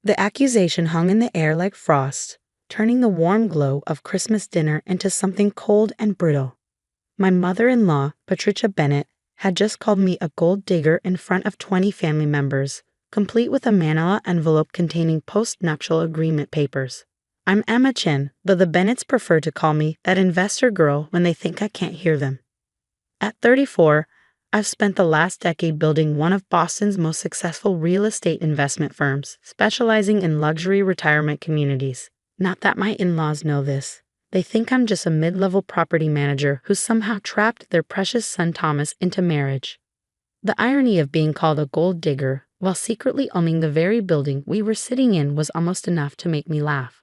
The accusation hung in the air like frost, turning the warm glow of Christmas dinner into something cold and brittle. My mother-in-law, Patricia Bennett, had just called me a gold digger in front of 20 family members, complete with a manila envelope containing post-nuptial agreement papers. I'm Emma Chen, though the Bennetts prefer to call me that investor girl when they think I can't hear them. At 34, I've spent the last decade building one of Boston's most successful real estate investment firms, specializing in luxury retirement communities. Not that my in-laws know this. They think I'm just a mid-level property manager who somehow trapped their precious son Thomas into marriage. The irony of being called a gold digger while secretly owning the very building we were sitting in was almost enough to make me laugh.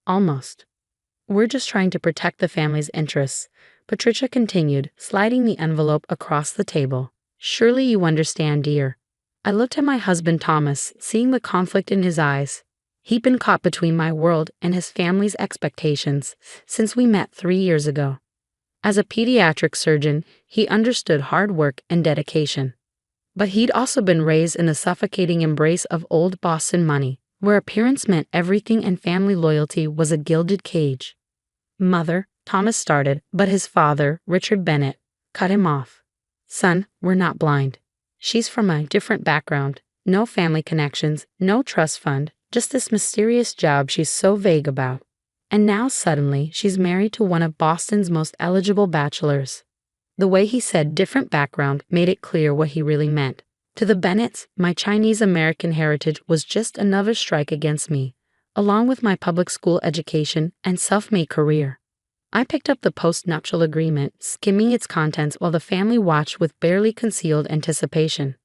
Almost. We're just trying to protect the family's interests, Patricia continued, sliding the envelope across the table. Surely you understand, dear. I looked at my husband Thomas, seeing the conflict in his eyes. He'd been caught between my world and his family's expectations since we met 3 years ago. As a pediatric surgeon, he understood hard work and dedication. But he'd also been raised in the suffocating embrace of old Boston money, where appearance meant everything and family loyalty was a gilded cage. Mother, Thomas started, but his father, Richard Bennett, cut him off. Son, we're not blind. She's from a different background, no family connections, no trust fund, just this mysterious job she's so vague about. And now suddenly she's married to one of Boston's most eligible bachelors. The way he said different background made it clear what he really meant. To the Bennetts, my Chinese-American heritage was just another strike against me, along with my public school education and self-made career. I picked up the post-nuptial agreement, skimming its contents while the family watched with barely concealed anticipation.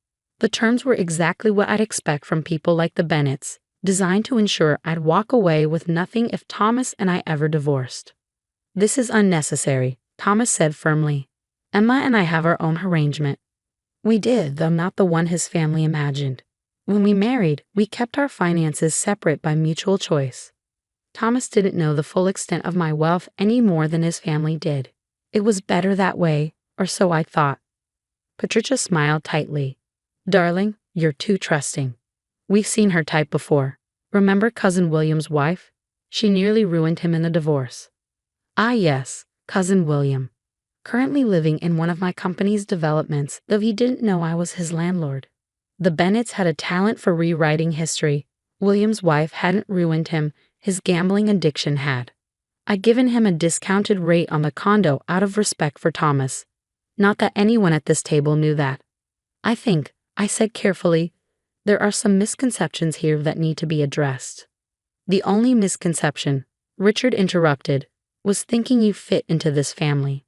The terms were exactly what I'd expect from people like the Bennetts, designed to ensure I'd walk away with nothing if Thomas and I ever divorced. This is unnecessary, Thomas said firmly. Emma and I have our own arrangement. We did, though not the one his family imagined. When we married, we kept our finances separate by mutual choice. Thomas didn't know the full extent of my wealth any more than his family did. It was better that way, or so I thought. Patricia smiled tightly. Darling, you're too trusting. We've seen her type before. Remember Cousin William's wife? She nearly ruined him in the divorce. Ah yes, Cousin William. Currently living in one of my company's developments, though he didn't know I was his landlord. The Bennetts had a talent for rewriting history. William's wife hadn't ruined him, his gambling addiction had. I'd given him a discounted rate on the condo out of respect for Thomas. Not that anyone at this table knew that. I think, I said carefully, there are some misconceptions here that need to be addressed. The only misconception, Richard interrupted, was thinking you fit into this family.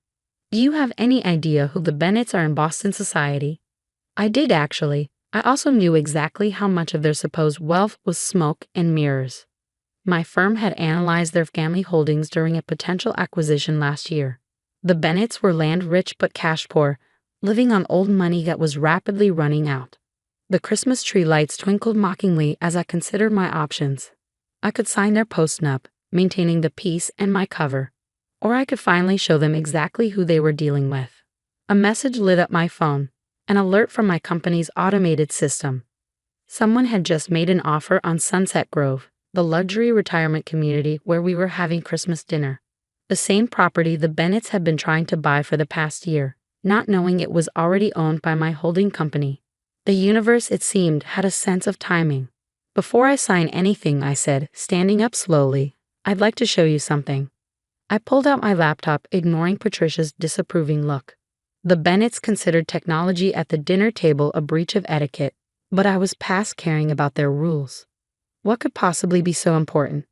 Do you have any idea who the Bennetts are in Boston society? I did actually. I also knew exactly how much of their supposed wealth was smoke and mirrors. My firm had analyzed their family holdings during a potential acquisition last year. The Bennetts were land-rich but cash-poor, living on old money that was rapidly running out. The Christmas tree lights twinkled mockingly as I considered my options. I could sign their post-nup, maintaining the peace and my cover. Or I could finally show them exactly who they were dealing with. A message lit up my phone, an alert from my company's automated system. Someone had just made an offer on Sunset Grove, the luxury retirement community where we were having Christmas dinner. The same property the Bennetts had been trying to buy for the past year, not knowing it was already owned by my holding company. The universe, it seemed, had a sense of timing. Before I sign anything, I said, standing up slowly, I'd like to show you something. I pulled out my laptop, ignoring Patricia's disapproving look. The Bennetts considered technology at the dinner table a breach of etiquette, but I was past caring about their rules. What could possibly be so important?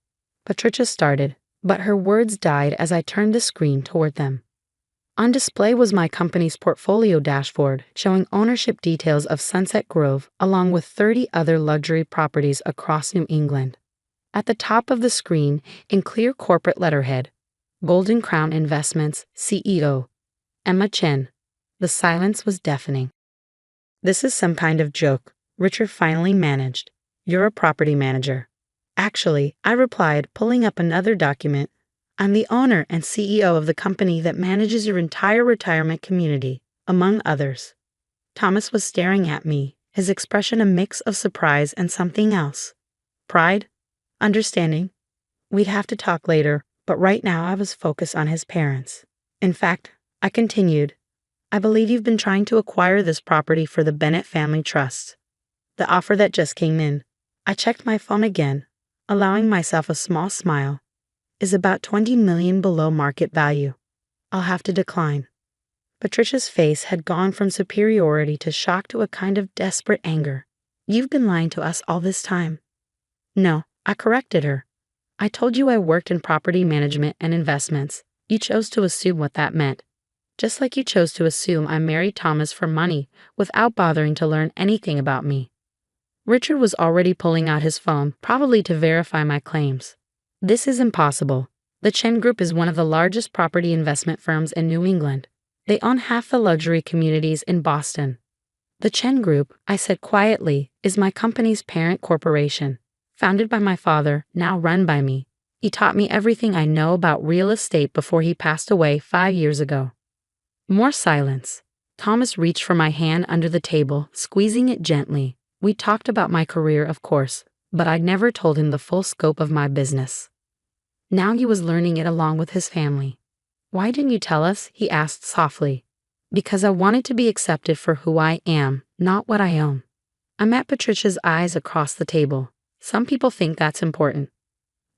Patricia started, but her words died as I turned the screen toward them. On display was my company's portfolio dashboard, showing ownership details of Sunset Grove along with 30 other luxury properties across New England. At the top of the screen, in clear corporate letterhead, Golden Crown Investments, CEO, Emma Chen. The silence was deafening. This is some kind of joke, Richard finally managed. You're a property manager. Actually, I replied, pulling up another document. I'm the owner and CEO of the company that manages your entire retirement community, among others. Thomas was staring at me, his expression a mix of surprise and something else. Pride? Understanding? We'd have to talk later, but right now I was focused on his parents. In fact, I continued, I believe you've been trying to acquire this property for the Bennett Family Trust. The offer that just came in, I checked my phone again, allowing myself a small smile, is about $20 million below market value. I'll have to decline. Patricia's face had gone from superiority to shock to a kind of desperate anger. You've been lying to us all this time. No, I corrected her. I told you I worked in property management and investments. You chose to assume what that meant. Just like you chose to assume I married Thomas for money without bothering to learn anything about me. Richard was already pulling out his phone, probably to verify my claims. This is impossible. The Chen Group is one of the largest property investment firms in New England. They own half the luxury communities in Boston. The Chen Group, I said quietly, is my company's parent corporation. Founded by my father, now run by me. He taught me everything I know about real estate before he passed away 5 years ago. More silence. Thomas reached for my hand under the table, squeezing it gently. We talked about my career, of course, but I'd never told him the full scope of my business. Now he was learning it along with his family. Why didn't you tell us? He asked softly. Because I wanted to be accepted for who I am, not what I own. I met Patricia's eyes across the table. Some people think that's important.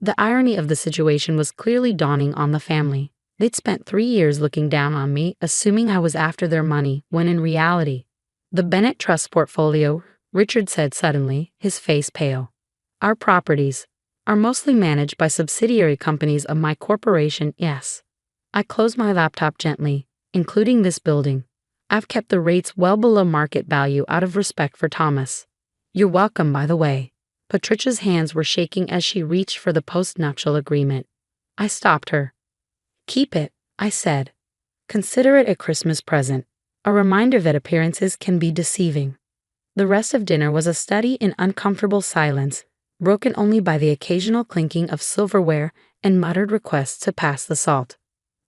The irony of the situation was clearly dawning on the family. They'd spent 3 years looking down on me, assuming I was after their money, when in reality, the Bennett Trust portfolio, Richard said suddenly, his face pale. Our properties are mostly managed by subsidiary companies of my corporation, yes. I closed my laptop gently, including this building. I've kept the rates well below market value out of respect for Thomas. You're welcome, by the way. Patricia's hands were shaking as she reached for the post-nuptial agreement. I stopped her. Keep it, I said. Consider it a Christmas present, a reminder that appearances can be deceiving. The rest of dinner was a study in uncomfortable silence, broken only by the occasional clinking of silverware and muttered requests to pass the salt.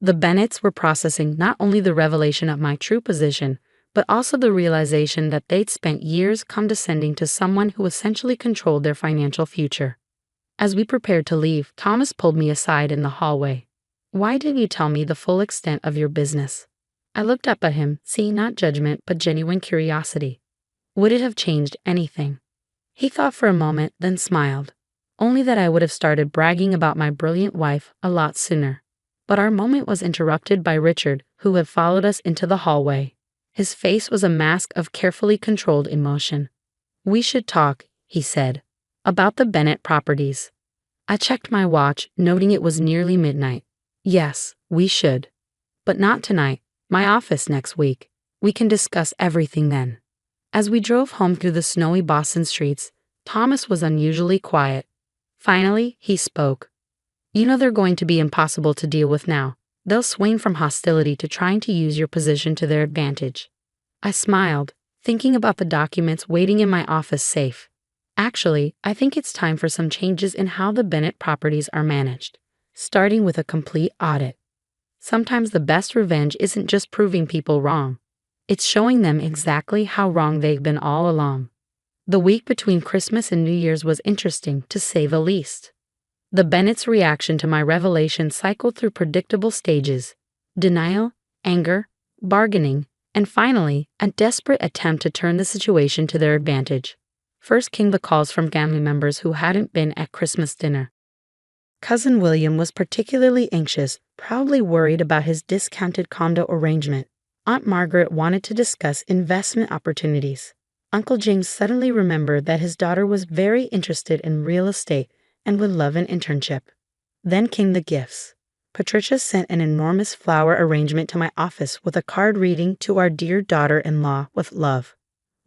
The Bennetts were processing not only the revelation of my true position, but also the realization that they'd spent years condescending to someone who essentially controlled their financial future. As we prepared to leave, Thomas pulled me aside in the hallway. Why didn't you tell me the full extent of your business? I looked up at him, seeing not judgment but genuine curiosity. Would it have changed anything? He thought for a moment, then smiled. Only that I would have started bragging about my brilliant wife a lot sooner. But our moment was interrupted by Richard, who had followed us into the hallway. His face was a mask of carefully controlled emotion. We should talk, he said, about the Bennett properties. I checked my watch, noting it was nearly midnight. Yes, we should. But not tonight. My office next week. We can discuss everything then. As we drove home through the snowy Boston streets, Thomas was unusually quiet. Finally, he spoke. You know they're going to be impossible to deal with now. They'll swing from hostility to trying to use your position to their advantage. I smiled, thinking about the documents waiting in my office safe. Actually, I think it's time for some changes in how the Bennett properties are managed, starting with a complete audit. Sometimes the best revenge isn't just proving people wrong. It's showing them exactly how wrong they've been all along. The week between Christmas and New Year's was interesting, to say the least. The Bennett's reaction to my revelation cycled through predictable stages: denial, anger, bargaining, and finally, a desperate attempt to turn the situation to their advantage. First came the calls from family members who hadn't been at Christmas dinner. Cousin William was particularly anxious, probably worried about his discounted condo arrangement. Aunt Margaret wanted to discuss investment opportunities. Uncle James suddenly remembered that his daughter was very interested in real estate and would love an internship. Then came the gifts. Patricia sent an enormous flower arrangement to my office with a card reading, "To our dear daughter-in-law, with love."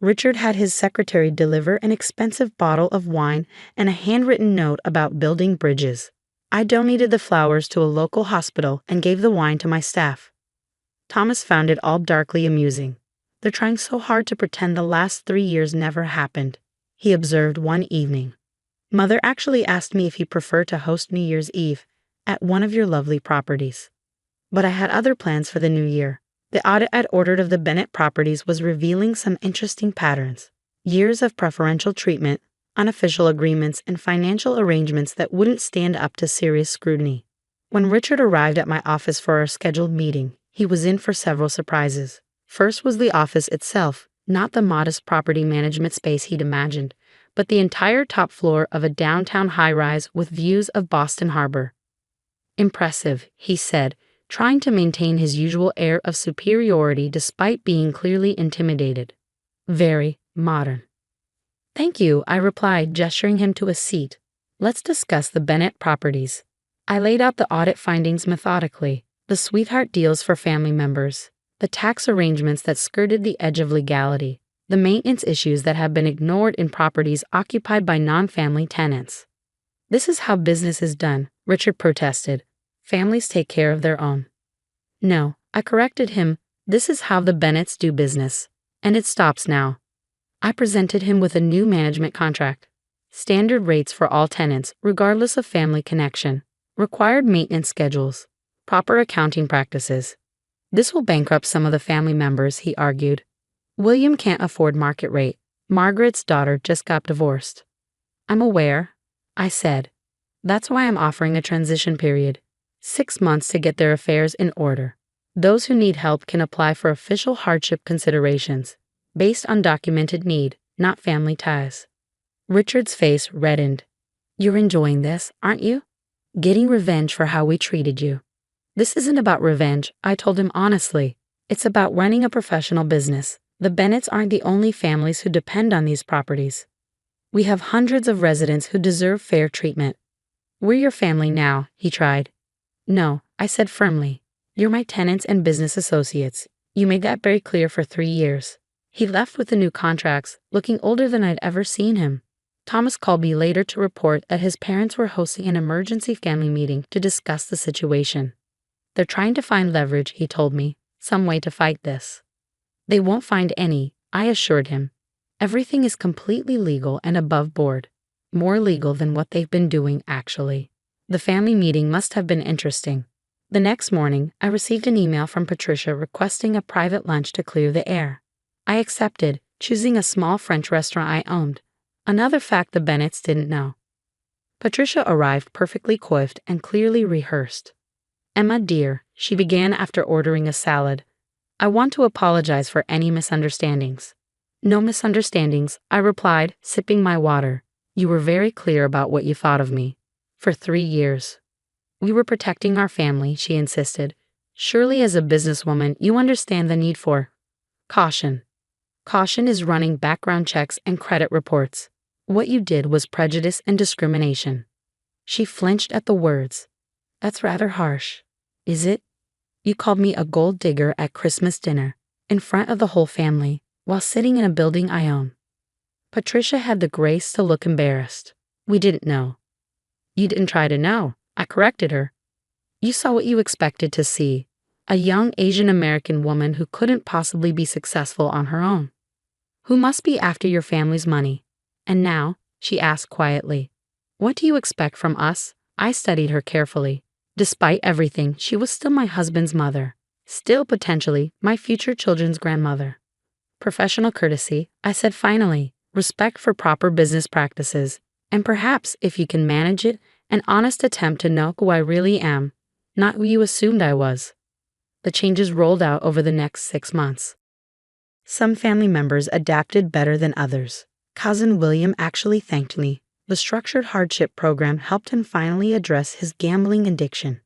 Richard had his secretary deliver an expensive bottle of wine and a handwritten note about building bridges. I donated the flowers to a local hospital and gave the wine to my staff. Thomas found it all darkly amusing. They're trying so hard to pretend the last 3 years never happened, he observed one evening. Mother actually asked me if he'd prefer to host New Year's Eve at one of your lovely properties. But I had other plans for the new year. The audit I'd ordered of the Bennett properties was revealing some interesting patterns. Years of preferential treatment, unofficial agreements, and financial arrangements that wouldn't stand up to serious scrutiny. When Richard arrived at my office for our scheduled meeting, he was in for several surprises. First was the office itself, not the modest property management space he'd imagined, but the entire top floor of a downtown high-rise with views of Boston Harbor. "Impressive," he said, trying to maintain his usual air of superiority despite being clearly intimidated. "Very modern." "Thank you," I replied, gesturing him to a seat. "Let's discuss the Bennett properties." I laid out the audit findings methodically, the sweetheart deals for family members, the tax arrangements that skirted the edge of legality, the maintenance issues that have been ignored in properties occupied by non-family tenants. "This is how business is done," Richard protested. "Families take care of their own." "No," I corrected him, "this is how the Bennetts do business. And it stops now." I presented him with a new management contract. Standard rates for all tenants, regardless of family connection. Required maintenance schedules. Proper accounting practices. "This will bankrupt some of the family members," he argued. "William can't afford market rate. Margaret's daughter just got divorced." "I'm aware," I said. "That's why I'm offering a transition period. 6 months to get their affairs in order. Those who need help can apply for official hardship considerations, based on documented need, not family ties." Richard's face reddened. "You're enjoying this, aren't you? Getting revenge for how we treated you." "This isn't about revenge," I told him honestly. "It's about running a professional business. The Bennetts aren't the only families who depend on these properties. We have hundreds of residents who deserve fair treatment." "We're your family now," he tried. "No," I said firmly. "You're my tenants and business associates. You made that very clear for 3 years." He left with the new contracts, looking older than I'd ever seen him. Thomas called me later to report that his parents were hosting an emergency family meeting to discuss the situation. "They're trying to find leverage," he told me, "some way to fight this." "They won't find any," I assured him. "Everything is completely legal and above board. More legal than what they've been doing, actually." The family meeting must have been interesting. The next morning, I received an email from Patricia requesting a private lunch to clear the air. I accepted, choosing a small French restaurant I owned. Another fact the Bennetts didn't know. Patricia arrived perfectly coiffed and clearly rehearsed. "Emma, dear," she began after ordering a salad, "I want to apologize for any misunderstandings." "No misunderstandings," I replied, sipping my water. "You were very clear about what you thought of me. For 3 years. We were protecting our family," she insisted. "Surely as a businesswoman you understand the need for caution. Caution is running background checks and credit reports. What you did was prejudice and discrimination." She flinched at the words. "That's rather harsh." "Is it? You called me a gold digger at Christmas dinner, in front of the whole family, while sitting in a building I own." Patricia had the grace to look embarrassed. "We didn't know." "You didn't try to know," I corrected her. "You saw what you expected to see. A young Asian American woman who couldn't possibly be successful on her own. Who must be after your family's money. And now," she asked quietly, "what do you expect from us?" I studied her carefully. Despite everything, she was still my husband's mother. Still potentially my future children's grandmother. "Professional courtesy," I said finally, "respect for proper business practices, and perhaps, if you can manage it, an honest attempt to know who I really am, not who you assumed I was." The changes rolled out over the next 6 months. Some family members adapted better than others. Cousin William actually thanked me. The structured hardship program helped him finally address his gambling addiction.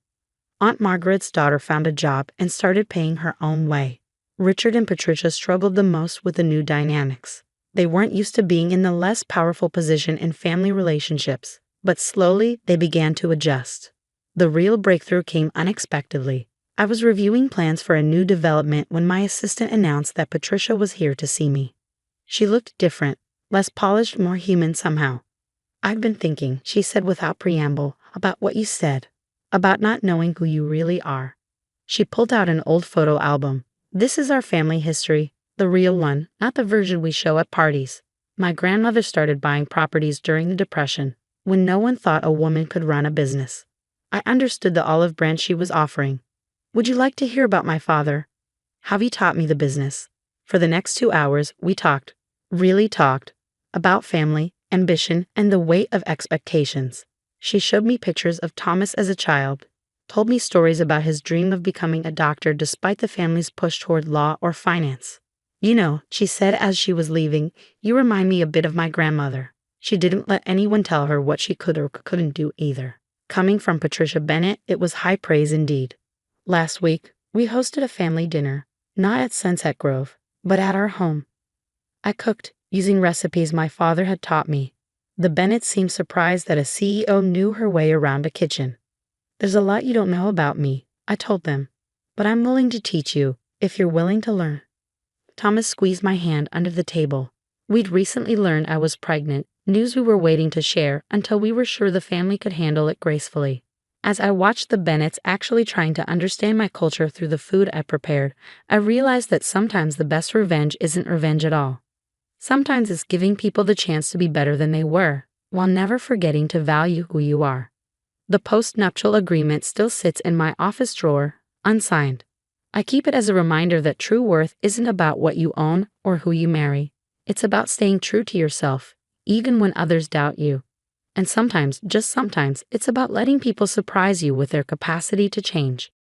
Aunt Margaret's daughter found a job and started paying her own way. Richard and Patricia struggled the most with the new dynamics. They weren't used to being in the less powerful position in family relationships, but slowly they began to adjust. The real breakthrough came unexpectedly. I was reviewing plans for a new development when my assistant announced that Patricia was here to see me. She looked different, less polished, more human somehow. "I've been thinking," she said without preamble, "about what you said, about not knowing who you really are." She pulled out an old photo album. "This is our family history, the real one, not the version we show at parties. My grandmother started buying properties during the Depression, when no one thought a woman could run a business." I understood the olive branch she was offering. "Would you like to hear about my father? How he taught me the business?" For the next 2 hours, we talked, really talked, about family, ambition, and the weight of expectations. She showed me pictures of Thomas as a child, told me stories about his dream of becoming a doctor despite the family's push toward law or finance. You know, she said as she was leaving, you remind me a bit of my grandmother. She didn't let anyone tell her what she could or couldn't do either. Coming from Patricia Bennett, it was high praise indeed. Last week, we hosted a family dinner, not at Sunset Grove, but at our home. I cooked, using recipes my father had taught me. The Bennetts seemed surprised that a CEO knew her way around a kitchen. There's a lot you don't know about me, I told them, but I'm willing to teach you, if you're willing to learn. Thomas squeezed my hand under the table. We'd recently learned I was pregnant, news we were waiting to share until we were sure the family could handle it gracefully. As I watched the Bennetts actually trying to understand my culture through the food I prepared, I realized that sometimes the best revenge isn't revenge at all. Sometimes it's giving people the chance to be better than they were, while never forgetting to value who you are. The post-nuptial agreement still sits in my office drawer, unsigned. I keep it as a reminder that true worth isn't about what you own or who you marry. It's about staying true to yourself, even when others doubt you. And sometimes, just sometimes, it's about letting people surprise you with their capacity to change.